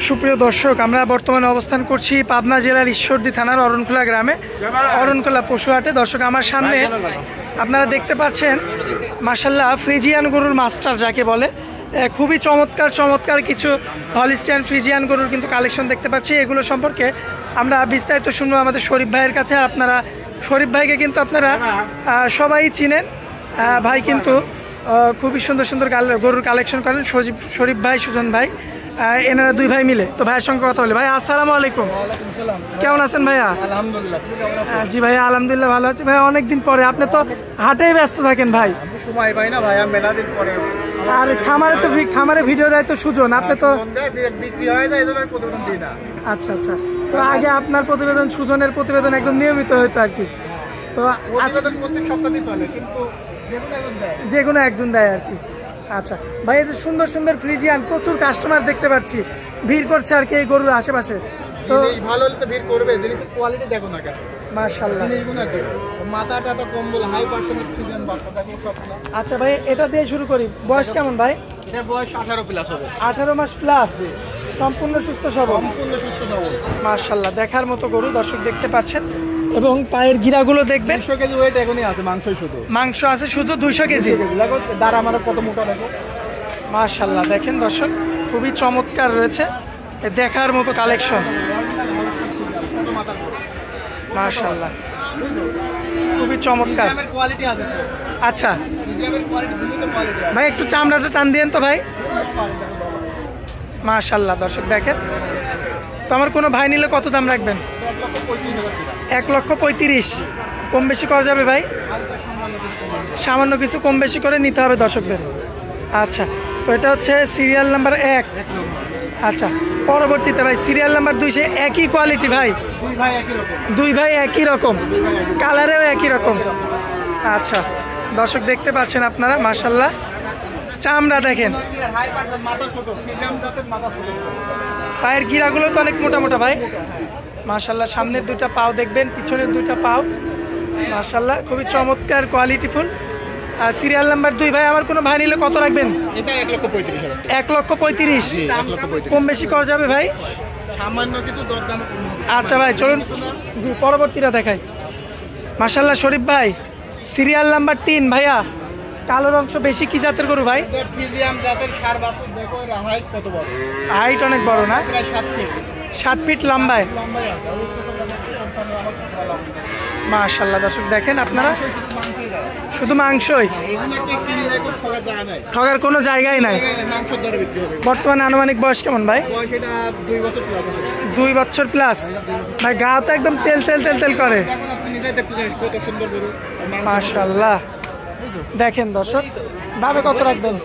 সুপ্রিয় দর্শক, আমরা বর্তমানে অবস্থান করছি পাবনা জেলার ঈশ্বরদী থানার অরণখোলা গ্রামে, অরণখোলা পশুহাটে। দর্শক, আমার সামনে আপনারা দেখতে পাচ্ছেন মাশাআল্লাহ ফ্রিজিয়ান গরুর মাস্টার যাকে বলে, খুবই চমৎকার চমৎকার কিছু হলিস্টিয়ান ফ্রিজিয়ান গরুর কিন্তু কালেকশন দেখতে পাচ্ছি। এগুলো সম্পর্কে আমরা বিস্তারিত শুনবো আমাদের শরীফ ভাইয়ের কাছে। আপনারা শরীফ ভাইকে কিন্তু আপনারা সবাই চিনেন। ভাই কিন্তু খুবই সুন্দর সুন্দর গরুর কালেকশন করেন। শরীফ ভাই, সুজন ভাই, এনারা দুই ভাই মিলে। তো ভাইয়ের সঙ্গে কথা বলি। ভাই আসসালামু আলাইকুম। কেমন আছেন ভাইয়া? জি ভাইয়া আলহামদুলিল্লাহ ভালো আছি। ভাই অনেকদিন পরে, আপনি তো হাটেই ব্যস্ত থাকেন ভাই। সময় পাই না ভাইয়া, মেলা দিন পরে। আর খামারে ভিডিও দেয় তো সুজন, আপনি তো বিক্রি হয়ে যায় এজন্য প্রতিবেদন দিই না। আচ্ছা আচ্ছা, তো আগে আপনার প্রতিবেদন, সুজনের প্রতিবেদন একদম নিয়মিত হইতো আর কি। তো প্রত্যেক সপ্তাহে চলে, কিন্তু যে কোনো একজন দেয় আর কি। আচ্ছা ভাই, এই যে সুন্দর সুন্দর ফ্রিজিয়ান, প্রচুর কাস্টমার দেখতে পাচ্ছি, ভিড় করছে আর কি এই গরুর আশেপাশে। তো ভালো হলে তো ভিড় করবে, জিনিসের কোয়ালিটি দেখো না কেন। মাশাআল্লাহ, জিনিসগুলো কি মাথাটা তো কম্বল হাই পার্সেন্টেজ ফ্রিজিয়ান বাচ্চা থাকে সব না। আচ্ছা ভাই, এটা দিয়ে শুরু করি। বয়স কেমন ভাই? এর বয়স 18 প্লাস হবে। 18 মাস প্লাস, সম্পূর্ণ সুস্থ সবল। সম্পূর্ণ সুস্থ সবল মাশাআল্লাহ, দেখার মতো গরু দর্শক দেখতে পাচ্ছেন। এবং পায়ের গিরাগুলো দেখবেন। 200 কেজি ওয়েট এখনই আছে, মাংসই শুধু। মাংস আছে শুধু 200 কেজি। দেখো দাঁড়া আমার কত মোটা দেখো। মাশাআল্লাহ, দেখেন দর্শক, খুবই চমৎকার রয়েছে, দেখার মতো কালেকশন। মাশাআল্লাহ, খুবই চমৎকার। কোয়ালিটি আছে। আচ্ছা ফ্রিজিয়ানের কোয়ালিটি বিভিন্ন কোয়ালিটি আছে ভাই, একটু চামড়াটা টান দিয়েন তো ভাই। মাশাআল্লাহ দর্শক দেখেন। তো আমার কোনো ভাই নিলে কত দাম রাখবেন? 1,35,000। কম বেশি করা যাবে ভাই? সামান্য কিছু কম বেশি করে নিতে হবে দর্শকদের। আচ্ছা, তো এটা হচ্ছে সিরিয়াল নাম্বার 1। আচ্ছা, পরবর্তীতে ভাই সিরিয়াল নাম্বার 2, সে একই কোয়ালিটি ভাই, দুই ভাই একই রকম, কালারেও একই রকম। আচ্ছা দর্শক দেখতে পাচ্ছেন আপনারা, মাশাআল্লাহ চামড়া দেখেন, পায়ের গিরাগুলো তো অনেক মোটা মোটা ভাই। মাশাআল্লাহ, সামনের দুইটা পাও দেখবেন, পিছনের দুইটা পাও, মাশাআল্লাহ খুবই চমৎকার কোয়ালিটিফুল। আর সিরিয়াল নাম্বার 2 ভাই, আমার কোনো ভাই নিলে কত রাখবেন? এটা 1,35,000। 1,35,000। কম বেশি করা যাবে ভাই? সামান্য কিছু দরদাম। আচ্ছা ভাই চলুন, জি পরবর্তীটা দেখাই। মাশাআল্লাহ শরীফ ভাই, সিরিয়াল নাম্বার 3 ভাইয়া, কালোর অংশ বেশি, কি জাতের গরু ভাই? ফ্রিজিয়ান জাতের সার বাছুর। দেখো এর হাইট কত বড়। হাইট অনেক বড় না? প্রায় 7 ফিট। 7 ফিট লম্বায়। মাশাআল্লাহ দর্শক দেখেন আপনারা, শুধু মাংসই, ঠগার কোনো জায়গায় নাই। বর্তমানে আনুমানিক বয়স কেমন ভাই? 2 বছর প্লাস। ভাই গা তো একদম তেল তেল তেল তেল করে। মাশাআল্লাহ দেখেন দর্শক, ভাবে কত রাখবেন?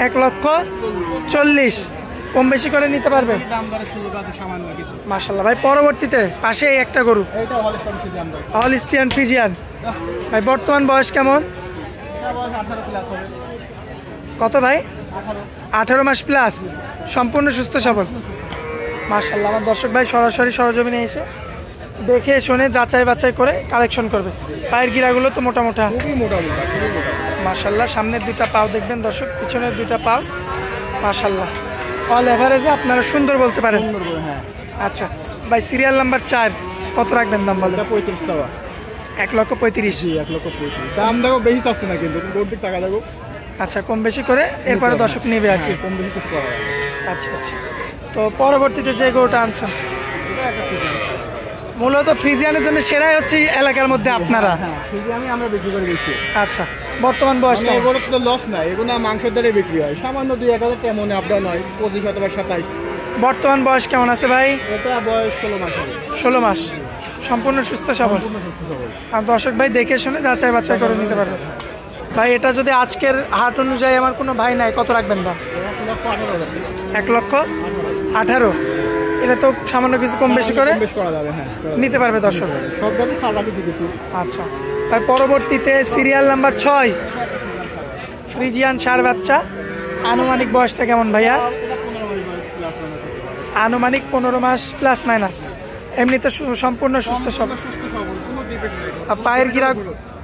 1,40,000। কম বেশি করে নিতে পারবে? মাশাআল্লাহ ভাই, পরবর্তীতে পাশে একটা গরু, হলিস্টিয়ান ফ্রিজিয়ান। ভাই বর্তমান বয়স কেমন? কত ভাই? 18 মাস প্লাস, সম্পূর্ণ সুস্থ সবল। মাশাআল্লাহ, আমার দর্শক ভাই সরাসরি সরজমিনে এসে দেখে শুনে যাচাই বাছাই করে কালেকশন করবে। পায়ের গিরাগুলো তো মোটা মোটা, মাশাআল্লাহ। সামনের দুইটা পাও দেখবেন দর্শক, পিছনের দুইটা পাও, মাশাআল্লাহ অল এভারেজে আপনারা সুন্দর বলতে পারেন। আচ্ছা ভাই, সিরিয়াল নাম্বার 4 কত রাখবেন দাম বলেন? 1,35,000। 1,35,000 দাম দেখো, বেশি চাচ্ছে না কিন্তু টাকা দেখো। আচ্ছা, কম বেশি করে এরপরে দর্শক নেবে আর কি। কম বেশি কিছু করা হয়। আচ্ছা আচ্ছা, তো পরবর্তীতে যে গরুটা আনছেন, মূলত ফ্রিজিয়ানের জন্য সেরাই হচ্ছে এলাকার মধ্যে আপনারা। আমরা বিক্রি করে দিচ্ছি। আচ্ছা, বর্তমান বয়স এগুলো তো লস নাই, এগুলো মাংসের দ্বারা বিক্রি হয়। সামান্য 2-1,000 তেমন আপনার নয়, 25 অথবা 27। বর্তমান বয়স কেমন আছে ভাই? এটা বয়স 16 মাস হবে। 16 মাস, সম্পূর্ণ সুস্থ সবল। আর দর্শক ভাই দেখে শুনে যাচাই বাছাই করে নিতে পারবে। ভাই এটা যদি আজকের হাট অনুযায়ী আমার কোনো ভাই নাই, কত রাখবেন দাম? 1,18,000। এটা তো সামান্য কিছু কম বেশি করে নিতে পারবে দর্শক। আচ্ছা ভাই, পরবর্তীতে সিরিয়াল নাম্বার 6, ফ্রিজিয়ান ষাঁড় বাচ্চা। আনুমানিক বয়সটা কেমন ভাইয়া? আনুমানিক 15 মাস প্লাস মাইনাস। এমনিতে সম্পূর্ণ সুস্থ সবল।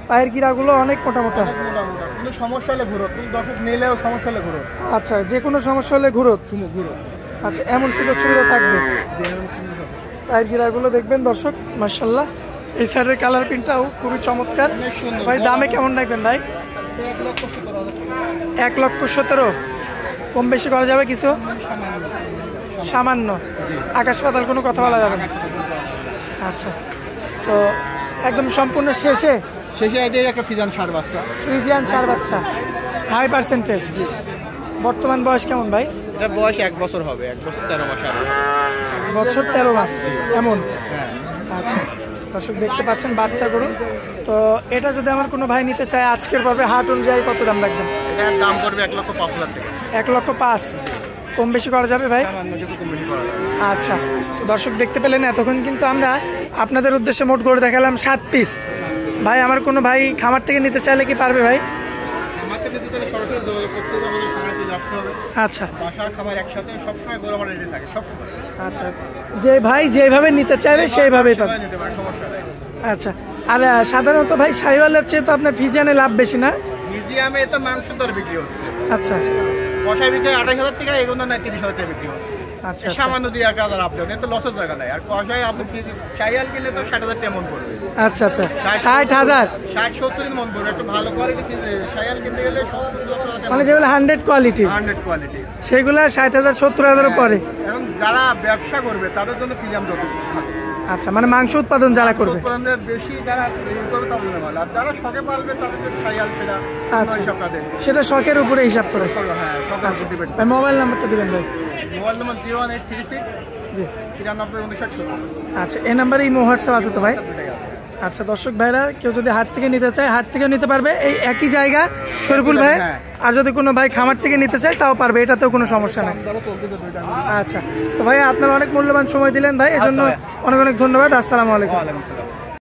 পায়ের গিরাগুলো অনেক মোটা মোটা। সমস্যা হলে ঘুরো, দর্শক নিলেও সমস্যা হলে ঘুরো। আচ্ছা, যে কোনো সমস্যা হলে ঘুরো। আচ্ছা, এমন সুযোগ সুবিধা থাকবে। পায়ের গিরাগুলো দেখবেন দর্শক, মাশাআল্লাহ। এই সাইডের কালার প্রিন্টটাও খুবই চমৎকার। ভাই দামে কেমন রাখবেন ভাই? 1,17,000। কম বেশি করা যাবে কিছু? সামান্য। আকাশ পাতাল কোনো কথা বলা যাবে না। আচ্ছা, তো একদম সম্পূর্ণ শেষে এটাই একটা ফ্রিজিয়ান ষাঁড় বাচ্চা। ফ্রিজিয়ান ষাঁড় বাচ্চা, হাই পার্সেন্টের। বর্তমান বয়স কেমন ভাই? এটা বয়স 1 বছর হবে, 1 বছর 13 মাস হবে। 1 বছর 13 মাস এমন? হ্যাঁ। আচ্ছা, দর্শক দেখতে পাচ্ছেন বাচ্চা গরু। তো এটা যদি আমার কোনো ভাই নিতে চায় আজকের পর্বে হাট অনুযায়ী কত দাম রাখবেন? এটার দাম পড়বে 1,05,000 টাকা। 1,05,000। কম বেশি করা যাবে ভাই? সামান্য কিছু কম বেশি করা যাবে। আচ্ছা, তো দর্শক দেখতে পেলেন এতক্ষণ কিন্তু আমরা আপনাদের উদ্দেশ্যে মোট গরু দেখালাম 7 পিস। ভাই আমার কোনো ভাই খামার থেকে নিতে চাইলে কি পারবে ভাই? আমাকে নিতে চাইলে সরাসরি যোগাযোগ করতে হবে, আমাদের খামারে চলে আসতে হবে। আচ্ছা, বাসা খামার একসাথে সবসময় গরু আমার রেডি থাকে সবসময়। আচ্ছা, যে ভাই যেভাবে নিতে চাইবে সেইভাবেই পাবে। সবাই নিতে পারে, সমস্যা নেই। আচ্ছা, আর সাধারণত ভাই শাহিওয়ালের চেয়ে তো আপনার ফ্রিজিয়ানে লাভ বেশি না? মিউজিয়ামে তো মাংস দর বিক্রি হচ্ছে। আচ্ছা, কষাই বিক্রি 28,000 টাকা, এগুলো নাই 30,000 টাকা বিক্রি হচ্ছে। আচ্ছা, সামান্য 2,000 আপডাউন, এত লসের জায়গা নাই। আর কষাই আপনি শাহিওয়াল কিনলে তো 60,000 টাকা মন পড়বে। আচ্ছা, আচ্ছা, 60,000। 60-70 মন পড়বে। একটু ভালো কোয়ালিটি শাহিওয়াল কিনতে গেলে 70,000 মানে যেগুলো 100 কোয়ালিটি, 100 কোয়ালিটি, সেগুলো 60,000 70,000 পরে। এখন যারা ব্যবসা করবে তাদের জন্য ফ্রিজিয়াম যথেষ্ট। আচ্ছা, মানে মাংস উৎপাদন যারা করবে, উৎপাদনের বেশি যারা করবে তাদের জন্য ভালো। আর যারা শখে পালবে তাদের জন্য শাহিওয়াল সেটা আচ্ছা, হিসাব তাদের। সেটা শখের উপরে হিসাব করে। হ্যাঁ, শখের উপর ডিপেন্ড। ভাই মোবাইল নাম্বারটা দিবেন ভাই? মোবাইল নম্বর 01836 জি। 935970। আচ্ছা, এই নাম্বারে ইমো হোয়াটসঅ্যাপ আছে তো ভাই? আচ্ছা, দর্শক ভাইরা কেউ যদি হাট থেকে নিতে চায় হাট থেকে নিতে পারবে, এই একই জায়গা শরীফুল ভাই। আর যদি কোনো ভাই খামার থেকে নিতে চায় তাও পারবে, এটাতেও কোনো সমস্যা নেই। আচ্ছা, তো ভাই আপনারা অনেক মূল্যবান সময় দিলেন ভাই, এজন্য অনেক অনেক ধন্যবাদ। আসসালামু আলাইকুম।